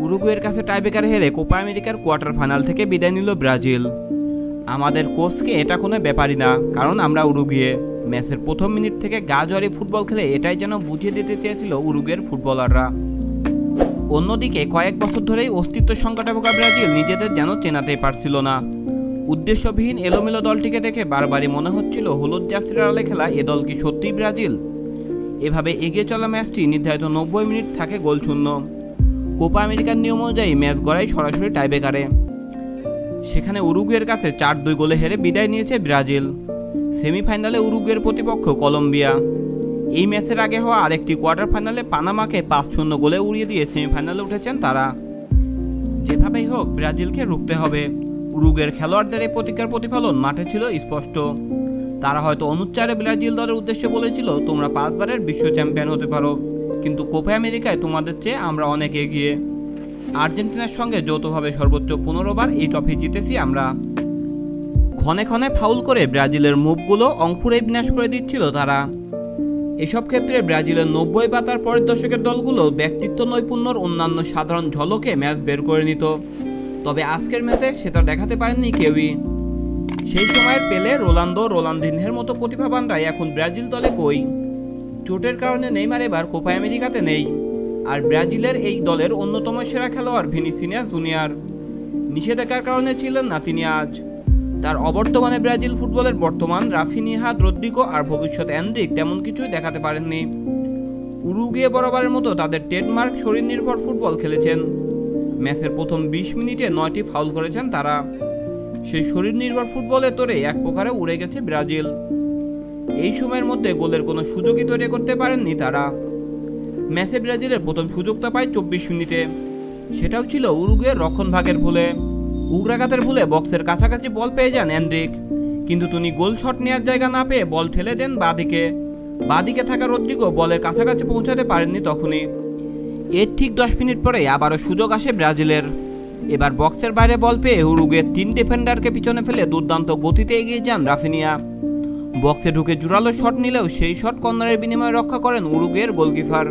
উরুগুয়ের কাছে টাইব্রেকার হেরে কোপা আমেরিকার কোয়ার্টার ফাইনাল থেকে বিদায় নিল ব্রাজিল। আমাদের কোচকে এটা কোনো ব্যাপারই না, কারণ আমরা উরুগুয়ে। ম্যাচের প্রথম মিনিট থেকে গা জোয়ারি ফুটবল খেলে এটাই যেন বুঝিয়ে দিতে চেয়েছিল উরুগুয়ের ফুটবলাররা। অন্যদিকে কয়েক বছর ধরেই অস্তিত্ব সংকটে ভোগা ব্রাজিল নিজেদের যেন চেনাতেই পারছিল না। উদ্দেশ্যবিহীন এলোমেলো দলটিকে দেখে বারবারই মনে হচ্ছিল হলুদ জার্সির আড়ালে খেলা এ দল কি সত্যিই ব্রাজিল। এভাবে এগিয়ে চলা ম্যাচটি নির্ধারিত 90 মিনিট থাকে গোলশূন্য। কোপা আমেরিকার নিয়ম অনুযায়ী ম্যাচ গড়াই সরাসরি টাইব্রেকারে। সেখানে উরুগুয়ের কাছে 4-2 গোলে হেরে বিদায় নিয়েছে ব্রাজিল। সেমিফাইনালে উরুগুয়ের প্রতিপক্ষ কলম্বিয়া। এই ম্যাচের আগে হওয়া আরেকটি কোয়ার্টার ফাইনালে পানামাকে 5-0 গোলে উড়িয়ে দিয়ে সেমিফাইনালে উঠেছেন তারা। যেভাবেই হোক ব্রাজিলকে রুখতে হবে। উরুগুয়ের খেলোয়াড়দের এই প্রতিজ্ঞার প্রতিফলন মাঠে ছিল স্পষ্ট। তারা হয়তো অনুচ্চারে ব্রাজিল দলের উদ্দেশ্যে বলেছিল, তোমরা 5 বারের বিশ্ব চ্যাম্পিয়ন হতে পারো, কিন্তু কোপা আমেরিকায় তোমাদের চেয়ে আমরা অনেক এগিয়ে। আর্জেন্টিনার সঙ্গে যৌথভাবে সর্বোচ্চ 15 বার এই ট্রফি জিতেছি আমরা। ক্ষণে ক্ষণে ফাউল করে ব্রাজিলের মুভগুলো অঙ্কুরেই বিনাশ করে দিচ্ছিল তারা। এসব ক্ষেত্রে ব্রাজিলের 90 বা তার পরের দশকের দলগুলো ব্যক্তিত্ব নৈপুণ্যর অন্যান্য সাধারণ ঝলকে ম্যাচ বের করে নিত। তবে আজকের ম্যাচে সেটা দেখাতে পারেননি কেউই। সেই সময়ের পেলে, রোনালদো, রোনালদিনহোর মতো প্রতিভাবানরাই এখন ব্রাজিল দলে কই। চোটের কারণে নেইমার এবার কোপা আমেরিকাতে নেই। আর ব্রাজিলের এই দলের অন্যতম সেরা খেলোয়াড় ভিনিসিয়াস জুনিয়র নিষেধাজ্ঞার কারণে ছিলেন না তিনি আজ। তার অবর্তমানে ব্রাজিল ফুটবলের বর্তমান রাফিনিহা, রদ্রিগো আর ভবিষ্যৎ এনরিক তেমন কিছুই দেখাতে পারেননি। উরুগুয়ে বরাবরের মতো তাদের ট্রেডমার্ক শরীর নির্ভর ফুটবল খেলেছেন। ম্যাচের প্রথম 20 মিনিটে 9টি ফাউল করেছেন তারা। সেই শরীর নির্ভর ফুটবলে তোরে এক প্রকারে উড়ে গেছে ব্রাজিল। এই সময়ের মধ্যে গোলের কোনো সুযোগই তৈরি করতে পারেননি তারা। ম্যাচে ব্রাজিলের প্রথম সুযোগটা পায় 24 মিনিটে। সেটাও ছিল উরুগুয়ের রক্ষণভাগের ভুলে। উগ্রাঘাতের ভুলে বক্সের কাছাকাছি বল পেয়ে যান এনরিক, কিন্তু তিনি গোল শট নেওয়ার জায়গা না পেয়ে বল ঠেলে দেন বাঁদিকে থাকা রদ্রিগো বলের কাছাকাছি পৌঁছাতে পারেননি তখনই। এর ঠিক 10 মিনিট পরে আবারও সুযোগ আসে ব্রাজিলের। এবার বক্সের বাইরে বল পেয়ে উরুগুয়ের 3 ডিফেন্ডারকে পিছনে ফেলে দুর্দান্ত গতিতে এগিয়ে যান রাফিনিয়া। বক্সে ঢুকে জোরালো শট নিলেও সেই শট কর্নারের বিনিময়ে রক্ষা করেন উরুগুয়ের গোলকিপার।